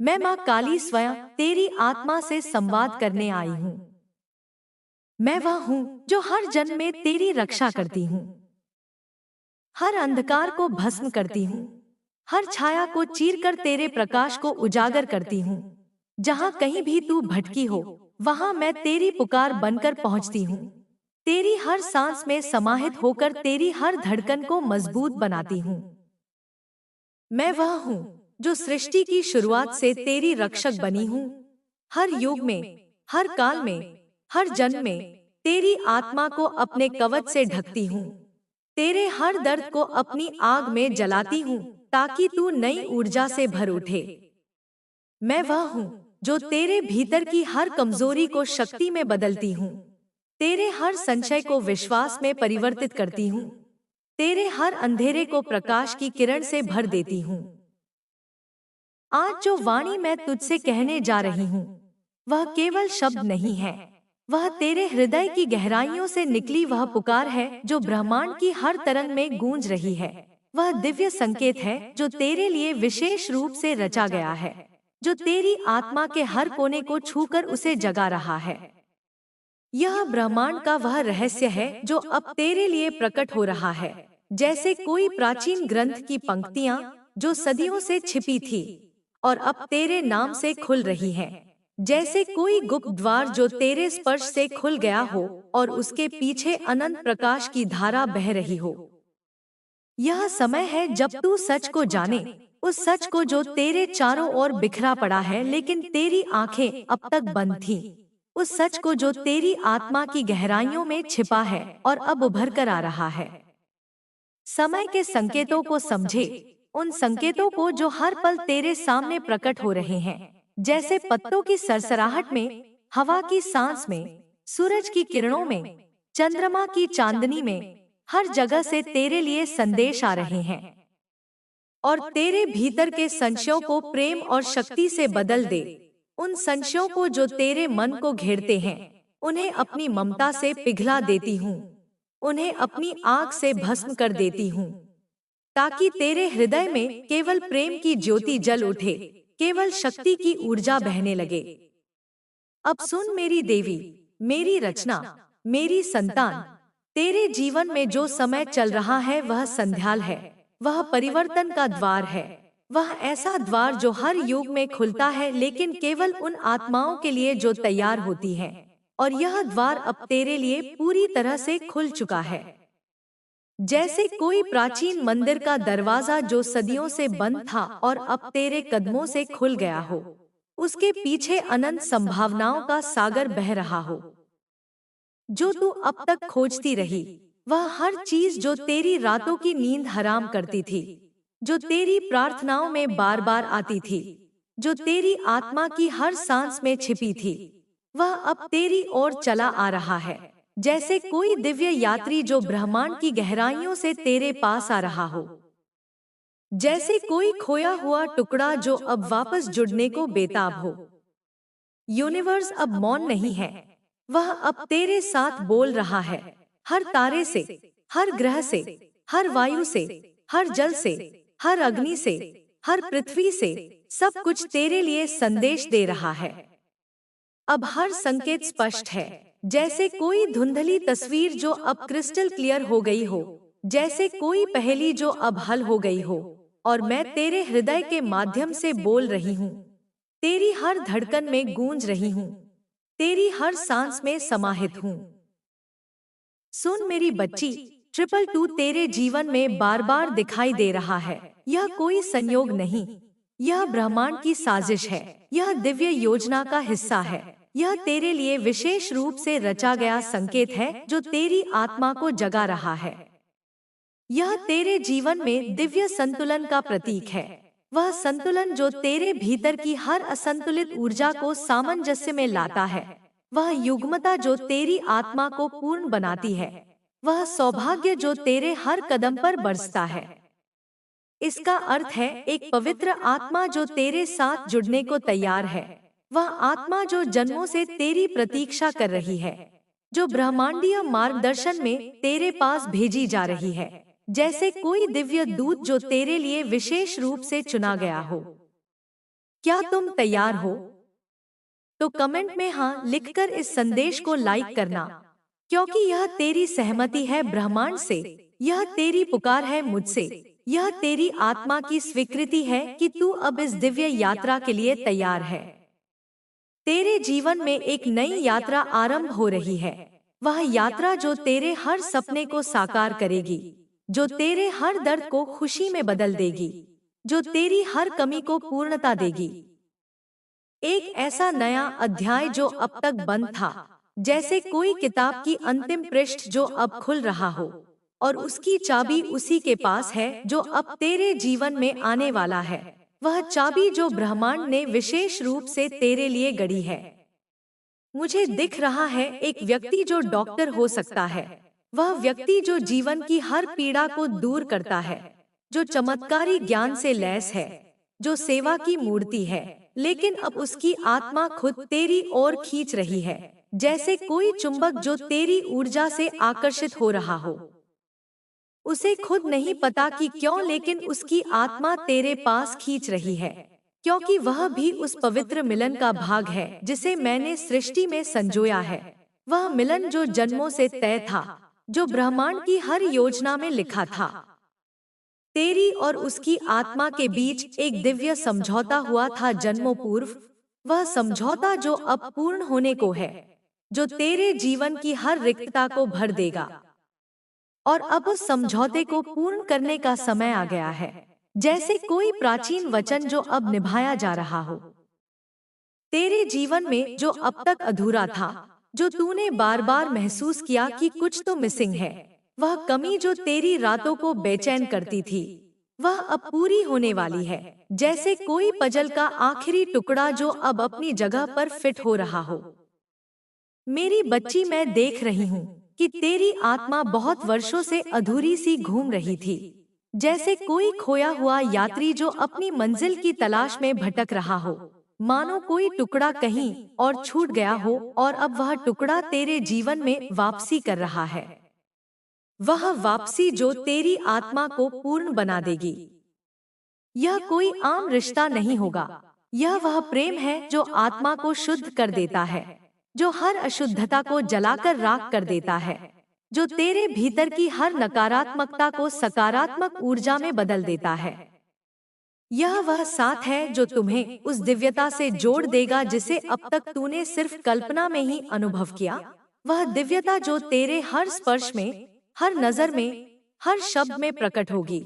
मैं माँ काली स्वयं तेरी आत्मा से संवाद करने आई हूँ। मैं वह हूँ जो हर जन्म में तेरी रक्षा करती हूँ, हर अंधकार को भस्म करती हूँ, हर छाया को चीरकर तेरे प्रकाश को उजागर करती हूँ। जहाँ कहीं भी तू भटकी हो, वहाँ मैं तेरी पुकार बनकर पहुँचती हूँ। तेरी हर सांस में समाहित होकर तेरी हर धड़कन को मजबूत बनाती हूँ। मैं वह हूँ जो सृष्टि की शुरुआत से तेरी रक्षक बनी हूँ। हर युग में, हर काल में, हर जन्म में तेरी आत्मा को अपने कवच से ढकती हूँ। तेरे हर दर्द को अपनी आग में जलाती हूँ ताकि तू नई ऊर्जा से भर उठे। मैं वह हूँ जो तेरे भीतर की हर कमजोरी को शक्ति में बदलती हूँ। तेरे हर संशय को विश्वास में परिवर्तित करती हूँ। तेरे हर अंधेरे को प्रकाश की किरण से भर देती हूँ। आज जो वाणी मैं तुझसे कहने जा रही हूँ, वह केवल शब्द नहीं है। वह तेरे हृदय की गहराइयों से निकली वह पुकार है जो ब्रह्मांड की हर तरंग में गूंज रही है। वह दिव्य संकेत है जो तेरे लिए विशेष रूप से रचा गया है, जो तेरी आत्मा के हर कोने को छूकर उसे जगा रहा है। यह ब्रह्मांड का वह रहस्य है जो अब तेरे लिए प्रकट हो रहा है, जैसे कोई प्राचीन ग्रंथ की पंक्तियां जो सदियों से छिपी थी और अब तेरे नाम से खुल रही हैं। जैसे कोई गुप्त द्वार जो तेरे स्पर्श से खुल गया हो और उसके पीछे अनंत प्रकाश की धारा बह रही हो। यह समय है जब तू सच को जाने, उस सच को जो तेरे चारों ओर बिखरा पड़ा है लेकिन तेरी आंखें अब तक बंद थीं। उस सच को जो तेरी आत्मा की गहराइयों में छिपा है और अब उभर कर आ रहा है। समय के संकेतों को समझे, उन संकेतों को जो हर पल तेरे सामने प्रकट हो रहे हैं, जैसे पत्तों की सरसराहट में, हवा की सांस में, सूरज की किरणों में, चंद्रमा की चांदनी में। हर जगह से तेरे लिए संदेश आ रहे हैं और तेरे भीतर के संशयों को प्रेम और शक्ति से बदल दे। उन संशयों को जो तेरे मन को घेरते हैं, उन्हें अपनी ममता से पिघला देती हूँ, उन्हें अपनी आग से भस्म कर देती हूँ, ताकि तेरे हृदय में केवल प्रेम की ज्योति जल उठे, केवल शक्ति की ऊर्जा बहने लगे। अब सुन मेरी देवी, मेरी रचना, मेरी संतान, तेरे जीवन में जो समय चल रहा है वह संध्याल है, वह परिवर्तन का द्वार है। वह ऐसा द्वार जो हर युग में खुलता है लेकिन केवल उन आत्माओं के लिए जो तैयार होती हैं। और यह द्वार अब तेरे लिए पूरी तरह से खुल चुका है। जैसे कोई प्राचीन मंदिर का दरवाजा जो सदियों से बंद था और अब तेरे कदमों से खुल गया हो। उसके पीछे अनंत संभावनाओं का सागर बह रहा हो। जो तू अब तक खोजती रही, वह हर चीज जो तेरी रातों की नींद हराम करती थी, जो तेरी प्रार्थनाओं में बार बार आती थी, जो तेरी आत्मा की हर सांस में छिपी थी, वह अब तेरी ओर चला आ रहा है। जैसे कोई दिव्य यात्री जो ब्रह्मांड की गहराइयों से तेरे पास आ रहा हो। जैसे कोई खोया हुआ टुकड़ा जो अब वापस जुड़ने को बेताब हो। यूनिवर्स अब मौन नहीं है, वह अब तेरे साथ बोल रहा है। हर तारे से, हर ग्रह से, हर वायु से, हर जल से, हर अग्नि से, हर पृथ्वी से, सब कुछ तेरे लिए संदेश दे रहा है। अब हर संकेत स्पष्ट है, जैसे कोई धुंधली तस्वीर जो अब क्रिस्टल क्लियर हो गई हो, जैसे कोई पहेली जो अब हल हो गई हो। और मैं तेरे हृदय के माध्यम से बोल रही हूँ, तेरी हर धड़कन में गूंज रही हूँ, तेरी हर सांस में समाहित हूँ। सुन मेरी बच्ची, 222 तेरे जीवन में बार बार दिखाई दे रहा है। यह कोई संयोग नहीं, यह ब्रह्मांड की साजिश है, यह दिव्य योजना का हिस्सा है। यह तेरे लिए विशेष रूप से रचा गया संकेत है जो तेरी आत्मा को जगा रहा है। यह तेरे जीवन में दिव्य संतुलन का प्रतीक है, वह संतुलन जो तेरे भीतर की हर असंतुलित ऊर्जा को सामंजस्य में लाता है। वह युग्मता जो तेरी आत्मा को पूर्ण बनाती है, वह सौभाग्य जो तेरे हर कदम पर बरसता है। इसका अर्थ है एक पवित्र आत्मा जो तेरे साथ जुड़ने को तैयार है। वह आत्मा जो जन्मों से तेरी प्रतीक्षा कर रही है, जो ब्रह्मांडीय मार्गदर्शन में तेरे पास भेजी जा रही है, जैसे कोई दिव्य दूत जो तेरे लिए विशेष रूप से चुना गया हो। क्या तुम तैयार हो? तो कमेंट में हाँ लिखकर इस संदेश को लाइक करना, क्योंकि यह तेरी सहमति है ब्रह्मांड से, यह तेरी पुकार है मुझसे, यह तेरी आत्मा की स्वीकृति है कि तू अब इस दिव्य यात्रा के लिए तैयार है। तेरे जीवन में एक नई यात्रा आरंभ हो रही है, वह यात्रा जो तेरे हर सपने को साकार करेगी, जो तेरे हर दर्द को खुशी में बदल देगी, जो तेरी हर कमी को पूर्णता देगी। एक ऐसा नया अध्याय जो अब तक बंद था, जैसे कोई किताब की अंतिम पृष्ठ जो अब खुल रहा हो, और उसकी चाबी उसी के पास है जो अब तेरे जीवन में आने वाला है, वह चाबी जो ब्रह्मांड ने विशेष रूप से तेरे लिए गढ़ी है। मुझे दिख रहा है एक व्यक्ति जो डॉक्टर हो सकता है, वह व्यक्ति जो जीवन की हर पीड़ा को दूर करता है, जो चमत्कारी ज्ञान से लैस है, जो सेवा की मूर्ति है, लेकिन अब उसकी आत्मा खुद तेरी ओर खींच रही है, जैसे कोई चुंबक जो तेरी ऊर्जा से आकर्षित हो रहा हो। उसे खुद नहीं पता कि क्यों, लेकिन उसकी आत्मा तेरे पास खींच रही है, क्योंकि वह भी उस पवित्र मिलन का भाग है जिसे मैंने सृष्टि में संजोया है। वह मिलन जो जन्मों से तय था, जो ब्रह्मांड की हर योजना में लिखा था। तेरी और उसकी आत्मा के बीच एक दिव्य समझौता हुआ था जन्मों पूर्व, वह समझौता जो अब पूर्ण होने को है, जो तेरे जीवन की हर रिक्तता को भर देगा। और अब उस समझौते को पूर्ण करने का समय आ गया है, जैसे कोई प्राचीन वचन जो अब निभाया जा रहा हो। तेरे जीवन में जो अब तक अधूरा था, जो तूने बार बार महसूस किया कि कुछ तो मिसिंग है, वह कमी जो तेरी रातों को बेचैन करती थी, वह अब पूरी होने वाली है, जैसे कोई पजल का आखिरी टुकड़ा जो अब अपनी जगह पर फिट हो रहा हो। मेरी बच्ची, मैं देख रही हूँ कि तेरी आत्मा बहुत वर्षों से अधूरी सी घूम रही थी, जैसे कोई खोया हुआ यात्री जो अपनी मंजिल की तलाश में भटक रहा हो। मानो कोई टुकड़ा कहीं और छूट गया हो और अब वह टुकड़ा तेरे जीवन में वापसी कर रहा है। वह वापसी जो तेरी आत्मा को पूर्ण बना देगी। यह कोई आम रिश्ता नहीं होगा, यह वह प्रेम है जो आत्मा को शुद्ध कर देता है, जो हर अशुद्धता को जलाकर राख कर देता है, जो तेरे भीतर की हर नकारात्मकता को सकारात्मक ऊर्जा में बदल देता है। यह वह साथ है जो तुम्हें उस दिव्यता से जोड़ देगा जिसे अब तक तूने सिर्फ कल्पना में ही अनुभव किया। वह दिव्यता जो तेरे हर स्पर्श में, हर नजर में, हर शब्द में प्रकट होगी।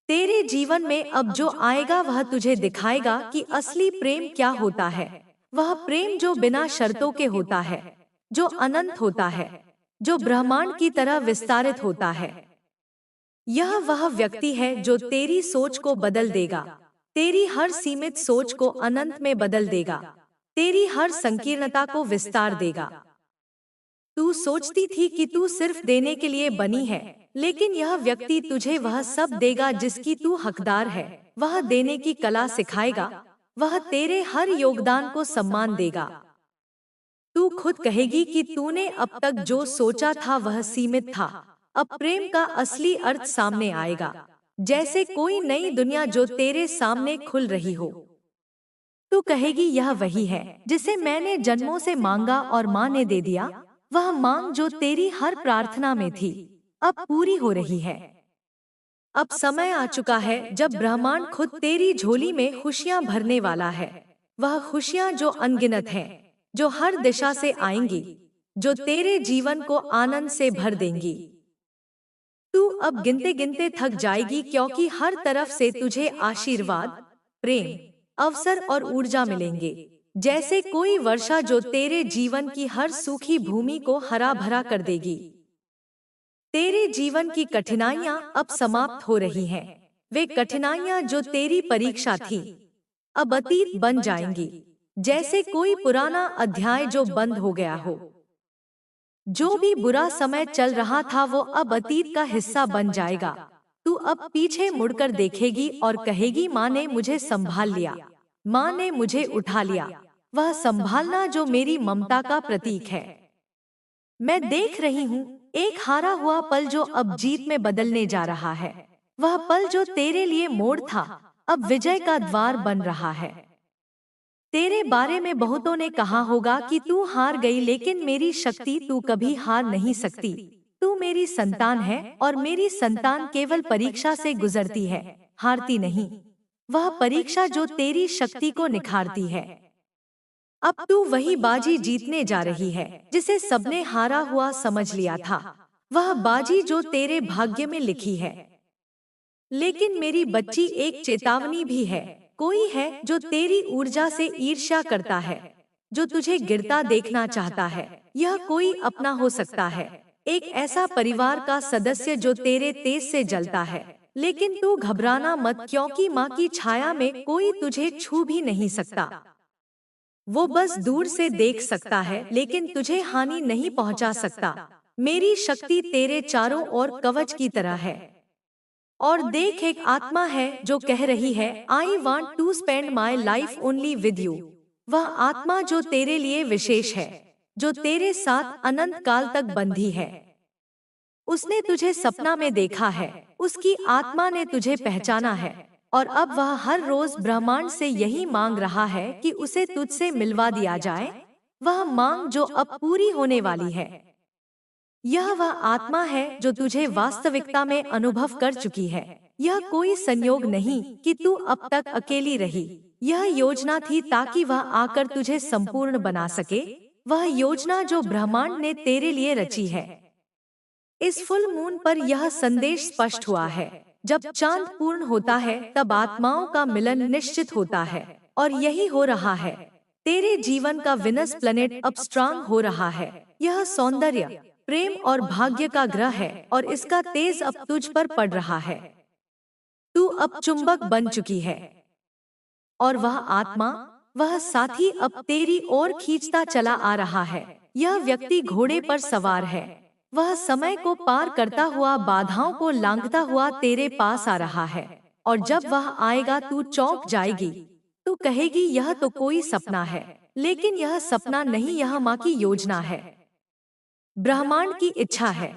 तेरे जीवन में अब जो आएगा वह तुझे दिखाएगा कि असली प्रेम क्या होता है। वह प्रेम जो बिना शर्तों के होता है, जो अनंत होता है, जो ब्रह्मांड की तरह विस्तारित होता है। यह वह व्यक्ति है जो तेरी सोच को बदल देगा, तेरी हर सीमित सोच को अनंत में बदल देगा, तेरी हर संकीर्णता को विस्तार देगा। तू सोचती थी कि तू सिर्फ देने के लिए बनी है, लेकिन यह व्यक्ति तुझे वह सब देगा जिसकी तू हकदार है। वह देने की कला सिखाएगा, वह तेरे हर योगदान को सम्मान देगा। तू खुद कहेगी कि तूने अब तक जो सोचा था वह सीमित था, अब प्रेम का असली अर्थ सामने आएगा, जैसे कोई नई दुनिया जो तेरे सामने खुल रही हो। तू कहेगी यह वही है जिसे मैंने जन्मों से मांगा और माँ ने दे दिया। वह मांग जो तेरी हर प्रार्थना में थी, अब पूरी हो रही है। अब समय आ चुका है जब ब्रह्मांड खुद तेरी झोली में खुशियां भरने वाला है। वह खुशियां जो अनगिनत हैं, जो हर दिशा से आएंगी, जो तेरे जीवन को आनंद से भर देंगी। तू अब गिनते गिनते थक जाएगी, क्योंकि हर तरफ से तुझे आशीर्वाद, प्रेम, अवसर और ऊर्जा मिलेंगे, जैसे कोई वर्षा जो तेरे जीवन की हर सूखी भूमि को हरा भरा कर देगी। तेरे जीवन की कठिनाइयां अब समाप्त हो रही हैं। वे कठिनाइयां जो तेरी परीक्षा थी, अब अतीत बन जाएंगी, जैसे कोई पुराना अध्याय जो बंद हो गया हो। जो भी बुरा समय चल रहा था वो अब अतीत का हिस्सा बन जाएगा। तू अब पीछे मुड़कर देखेगी और कहेगी, माँ ने मुझे संभाल लिया, माँ ने मुझे उठा लिया। वह संभालना जो मेरी ममता का प्रतीक है। मैं देख रही हूँ एक हारा हुआ पल जो अब जीत में बदलने जा रहा है। वह पल जो तेरे लिए मोड़ था, अब विजय का द्वार बन रहा है। तेरे बारे में बहुतों ने कहा होगा कि तू हार गई, लेकिन मेरी शक्ति तू कभी हार नहीं सकती। तू मेरी संतान है और मेरी संतान केवल परीक्षा से गुजरती है, हारती नहीं। वह परीक्षा जो तेरी शक्ति को निखारती है। अब तू वही बाजी जीतने जा रही है जिसे सबने हारा हुआ समझ लिया था। वह बाजी जो तेरे भाग्य में लिखी है। लेकिन मेरी बच्ची, एक चेतावनी भी है। कोई है जो तेरी ऊर्जा से ईर्ष्या करता है, जो तुझे गिरता देखना चाहता है। यह कोई अपना हो सकता है, एक ऐसा परिवार का सदस्य जो तेरे तेज से जलता है। लेकिन तू घबराना मत, क्योंकि माँ की छाया में कोई तुझे छू भी नहीं सकता। वो बस दूर से देख सकता है, लेकिन तुझे हानि नहीं पहुंचा सकता। मेरी शक्ति तेरे चारों ओर कवच की तरह है। और देख, एक आत्मा है जो कह रही है, I want to spend my life only with you. वह आत्मा जो तेरे लिए विशेष है, जो तेरे साथ अनंत काल तक बंधी है। उसने तुझे सपना में देखा है, उसकी आत्मा ने तुझे पहचाना है, और अब वह हर रोज ब्रह्मांड से यही मांग रहा है कि उसे तुझसे मिलवा दिया जाए। वह मांग जो अब पूरी होने वाली है। यह वह आत्मा है जो तुझे वास्तविकता में अनुभव कर चुकी है। यह कोई संयोग नहीं कि तू अब तक अकेली रही। यह योजना थी ताकि वह आकर तुझे संपूर्ण बना सके। वह योजना जो ब्रह्मांड ने तेरे लिए रची है। इस फुल मून पर यह संदेश स्पष्ट हुआ है। जब चांद पूर्ण होता है तब आत्माओं का मिलन निश्चित होता है, और यही हो रहा है। तेरे जीवन का विनस प्लैनेट अब स्ट्रांग हो रहा है। यह सौंदर्य, प्रेम और भाग्य का ग्रह है, और इसका तेज अब तुझ पर पड़ रहा है। तू अब चुंबक बन चुकी है, और वह आत्मा, वह साथी अब तेरी ओर खींचता चला आ रहा है। यह व्यक्ति घोड़े पर सवार है। वह समय को पार करता हुआ, बाधाओं को लांघता हुआ तेरे पास आ रहा है। और जब वह आएगा तू चौंक जाएगी। तू कहेगी, यह तो कोई सपना है। लेकिन यह सपना नहीं, यह माँ की योजना है, ब्रह्मांड की इच्छा है।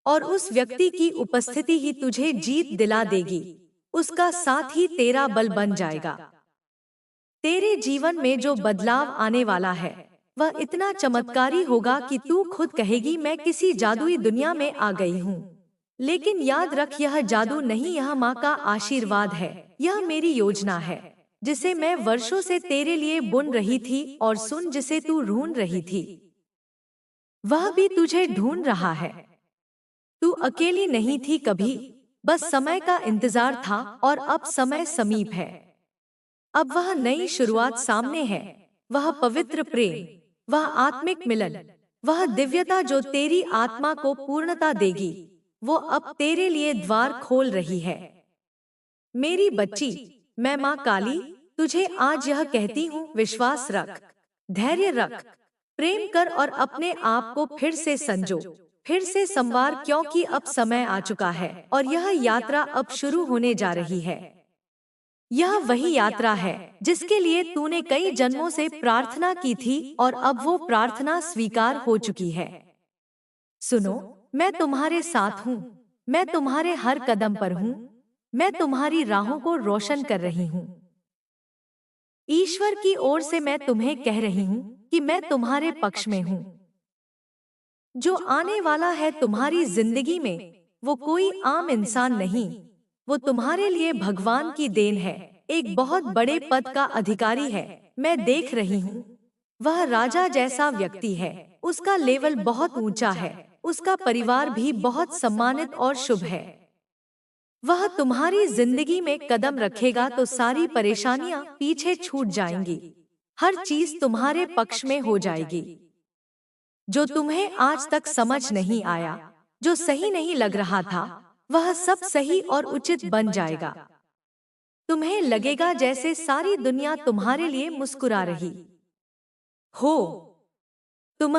और उस व्यक्ति की उपस्थिति ही तुझे जीत दिला देगी। उसका साथ ही तेरा बल बन जाएगा। तेरे जीवन में जो बदलाव आने वाला है वह इतना चमत्कारी होगा कि तू खुद कहेगी, मैं किसी जादुई दुनिया में आ गई हूँ। लेकिन याद रख, यह जादू नहीं, यह माँ का आशीर्वाद है। यह मेरी योजना है, जिसे मैं वर्षों से तेरे लिए बुन रही थी। और सुन, जिसे तू ढूंढ रही थी वह भी तुझे ढूंढ रहा है। तू अकेली नहीं थी कभी, बस समय का इंतजार था, और अब समय समीप है। अब वह नई शुरुआत सामने है। वह पवित्र प्रेम, वह आत्मिक मिलन, वह दिव्यता जो तेरी आत्मा को पूर्णता देगी, वो अब तेरे लिए द्वार खोल रही है। मेरी बच्ची, मैं माँ काली तुझे आज यह कहती हूँ, विश्वास रख, धैर्य रख, प्रेम कर, और अपने आप को फिर से संजो, फिर से संवार, क्योंकि अब समय आ चुका है और यह यात्रा अब शुरू होने जा रही है। यह वही यात्रा है जिसके लिए तूने कई जन्मों से प्रार्थना की थी, और अब वो प्रार्थना स्वीकार हो चुकी है। सुनो, मैं तुम्हारे साथ हूँ, मैं तुम्हारे हर कदम पर हूँ, मैं तुम्हारी राहों को रोशन कर रही हूँ। ईश्वर की ओर से मैं तुम्हें कह रही हूँ कि मैं तुम्हारे पक्ष में हूँ। जो आने वाला है तुम्हारी जिंदगी में, वो कोई आम इंसान नहीं, वो तुम्हारे लिए भगवान की देन है। एक बहुत बड़े पद का अधिकारी है, मैं देख रही हूँ। वह राजा जैसा व्यक्ति है, उसका लेवल बहुत ऊंचा है, उसका परिवार भी बहुत सम्मानित और शुभ है। वह तुम्हारी जिंदगी में कदम रखेगा तो सारी परेशानियां पीछे छूट जाएंगी, हर चीज तुम्हारे पक्ष में हो जाएगी। जो तुम्हें आज तक समझ नहीं आया, जो सही नहीं लग रहा था, वह सब सही और उचित बन जाएगा। तुम्हें लगेगा जैसे सारी दुनिया तुम्हारे लिए मुस्कुरा रही हो। तुम